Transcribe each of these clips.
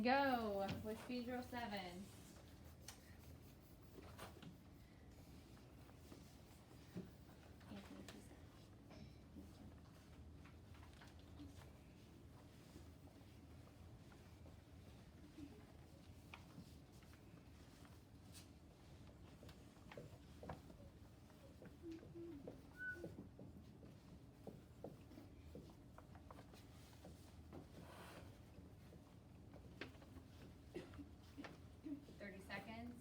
And go with speed drill 7. Seconds.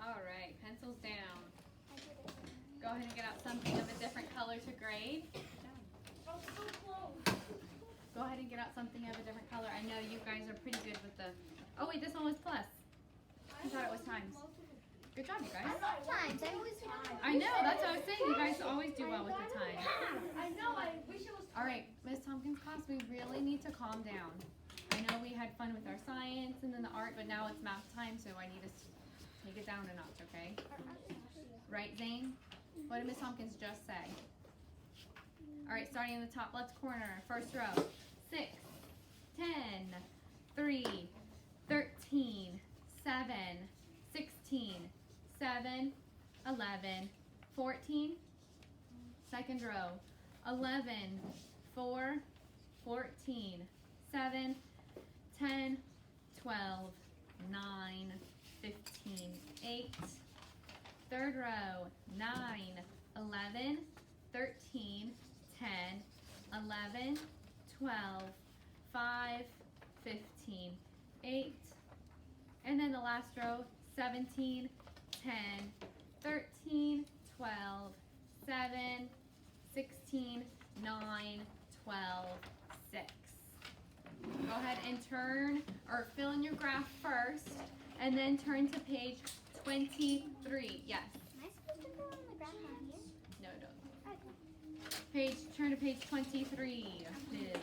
All right, pencils down. Go ahead and get out something of a different color to grade. Go ahead and get out something of a different color. I know you guys are pretty good with the, oh wait, this one was plus. I thought it was times. Good job, you guys. I love times. I always I know, that's what I was saying. You guys always do well with the times. I know, I wish it was. All right, Miss Tompkins' class, we really need to calm down. I know we had fun with our science and then the art, but now it's math time, so I need to take it down a notch, okay? Right, Zane? What did Miss Tompkins just say? All right, starting in the top left corner, first row. 6, 10, 3, 13, 7, 16, 7, 11, 14. Second row. 11, 4, 14, 7, 10, 12, 9, 15, 8. Third row, 9, 11, 13, 10, 11, 12, 5, 15, 8. And then the last row, 17, 10, 13, 12, 7, 16, 9, 12, 6. Go ahead and turn or fill in your graph first and then turn to page 23. Yes. Am I supposed to go on the ground on here? No, don't. Okay. Turn to page 23. Please.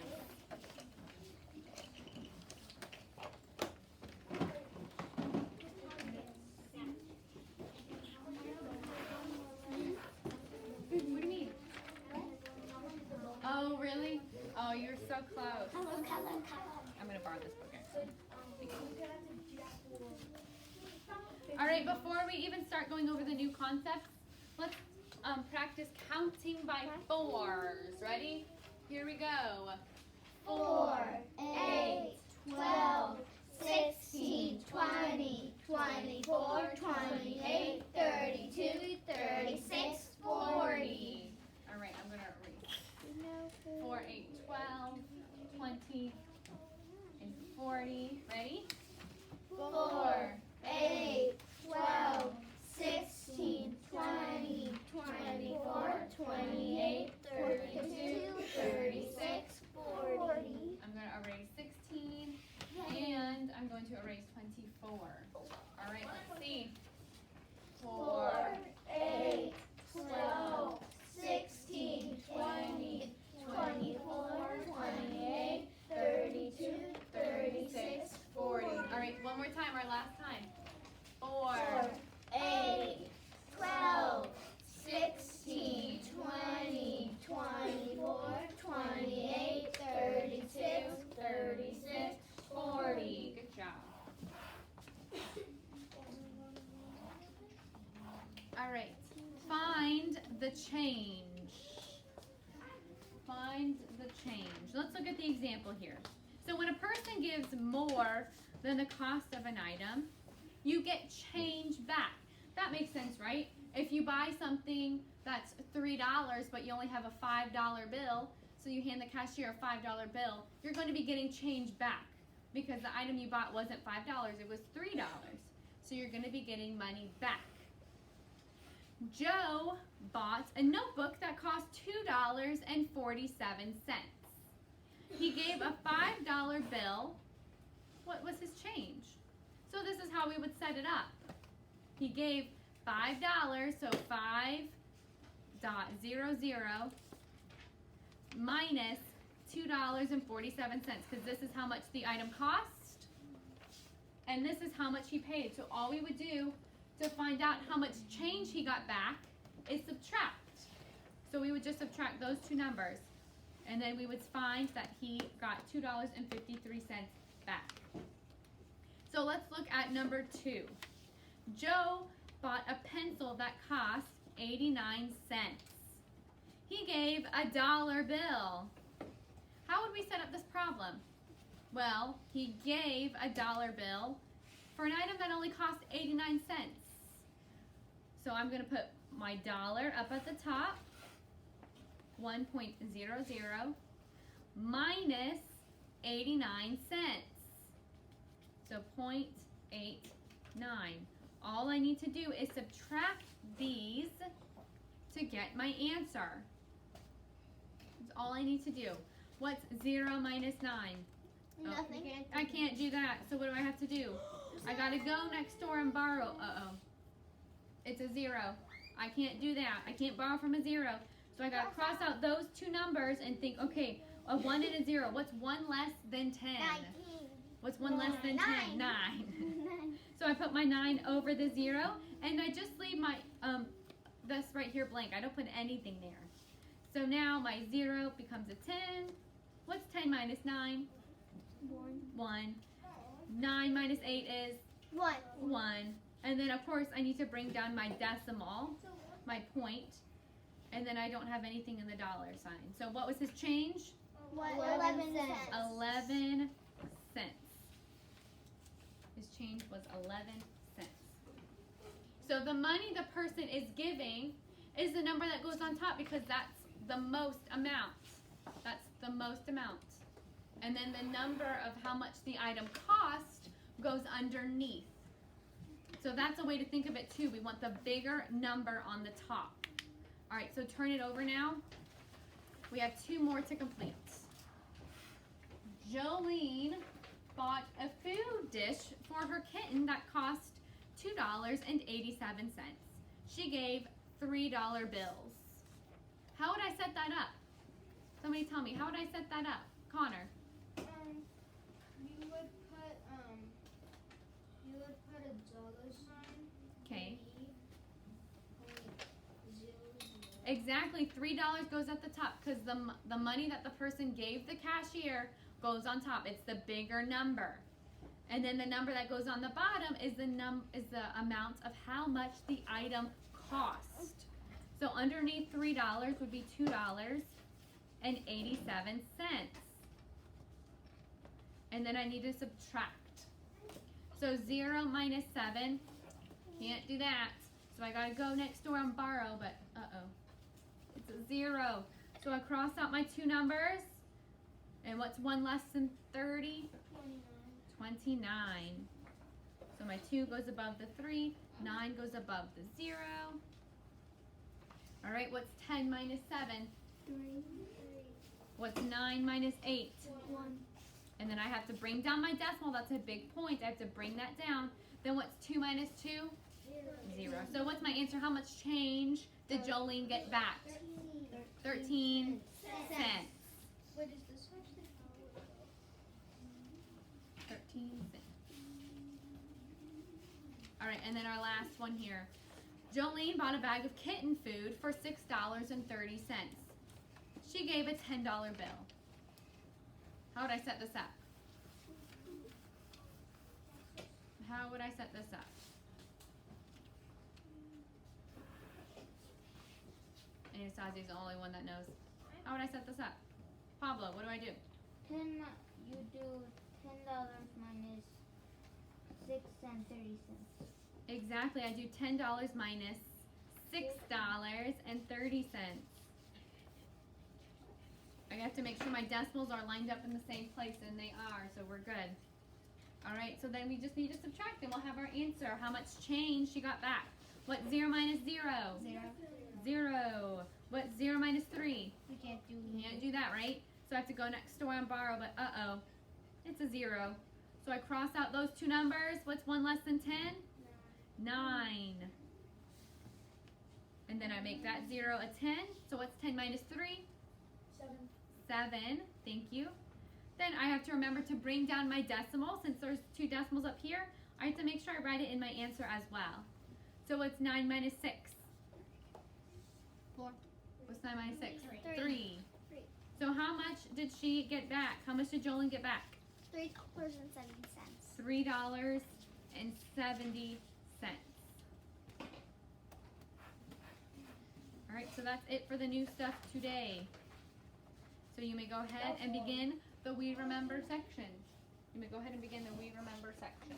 What do you mean? Oh, really? Oh, you're so close. Color. I'm going to borrow this book, actually. All right, before we even start going over the new concepts, let's practice counting by fours. Ready? Here we go. 4, 8, 12, 16, 20, 24, 28, 32, 36, 40. All right, I'm going to erase. 4, 8, 12, 20, and 40. Ready? 4, 8, 12, 16, 20, 24, 28, 32, 36, 40. I'm going to erase 16, and I'm going to erase 24. All right, let's see. 4, 8, 12, 16, 20, 24, 28, 32, 36, 40. All right, one more time, our last time. 4, 8, 12, 16, 20, 24, 28, 32, 36, 40. Good job. All right, find the change. Find the change. Let's look at the example here. So when a person gives more than the cost of an item, you get change back. That makes sense, right? If you buy something that's $3, but you only have a $5 bill, so you hand the cashier a $5 bill, you're going to be getting change back because the item you bought wasn't $5, it was $3. So you're going to be getting money back. Joe bought a notebook that cost $2.47. He gave a $5 bill. What was his change? So this is how how we would set it up. He gave $5, so 5.00 minus $2.47, because this is how much the item cost, and this is how much he paid. So all we would do to find out how much change he got back is subtract. So we would just subtract those two numbers, and then we would find that he got $2.53 back. So let's look at number 2. Joe bought a pencil that cost 89 cents. He gave a dollar bill. How would we set up this problem? Well, he gave a dollar bill for an item that only cost 89 cents. So I'm going to put my dollar up at the top, 1.00 minus 89 cents. So 0.89. All I need to do is subtract these to get my answer. That's all I need to do. What's 0 minus 9? Nothing. I can't do that. So what do I have to do? I gotta go next door and borrow. It's a 0. I can't do that. I can't borrow from a 0. So I gotta cross out those two numbers and think, okay, a 1 and a 0. What's 1 less than 10? 19. What's 1 less than 10? 9. 9. So I put my 9 over the 0, and I just leave my this right here blank. I don't put anything there. So now my 0 becomes a 10. What's 10 minus 9? 1. 9 minus 8 is 1. 1. And then of course I need to bring down my decimal, my point, and then I don't have anything in the dollar sign. So what was his change? 11 cents. 11 cents. His change was 11 cents. So the money the person is giving is the number that goes on top, because that's the most amount. That's the most amount. And then the number of how much the item cost goes underneath. So that's a way to think of it too. We want the bigger number on the top. All right, so turn it over now. We have 2 more to complete. Jolene bought a food dish for her kitten that cost $2.87. She gave $3 bills. How would I set that up? Somebody tell me, how would I set that up? Connor. You would put a dollar sign. Okay. Exactly, $3 goes at the top, because the money that the person gave the cashier goes on top. It's the bigger number. And then the number that goes on the bottom is the amount of how much the item cost. So underneath $3 would be $2.87. And then I need to subtract. So 0 minus 7, can't do that. So I gotta go next door and borrow, but it's a 0. So I cross out my 2 numbers. And what's 1 less than 30? 29. So my 2 goes above the 3, 9 goes above the 0. All right, what's 10 minus 7? 3. What's 9 minus 8? 1. And then I have to bring down my decimal. That's a big point. I have to bring that down. Then what's 2 minus 2? 0. So what's my answer? How much change did Jolene get back? 13 cents. What is this actually? 13 cents. All right, and then our last one here. Jolene bought a bag of kitten food for $6.30. She gave a $10 bill. How would I set this up? How would I set this up? Anastasia's the only one that knows. How would I set this up? Pablo, what do I do? You do $10 minus 6 and 30 cents. Exactly, I do $10 minus $6.30. I have to make sure my decimals are lined up in the same place, and they are, so we're good. All right, so then we just need to subtract, and we'll have our answer. How much change she got back? What's 0 minus 0? 0. 0. What's 0 minus 3? We can't do You can't do that, right? So I have to go next door and borrow, but it's a 0. So I cross out those two numbers. What's 1 less than 10? 9. And then I make that 0 a 10. So what's 10 minus 3? 7. Thank you. Then I have to remember to bring down my decimal. Since there's 2 decimals up here, I have to make sure I write it in my answer as well. So what's 9 minus 6? 4. What's 9 minus 6? 3. 3. So how much did she get back? How much did Jolene get back? $3.70. $3.70. Alright, so that's it for the new stuff today. So you may go ahead and begin the We Remember section. You may go ahead and begin the We Remember section.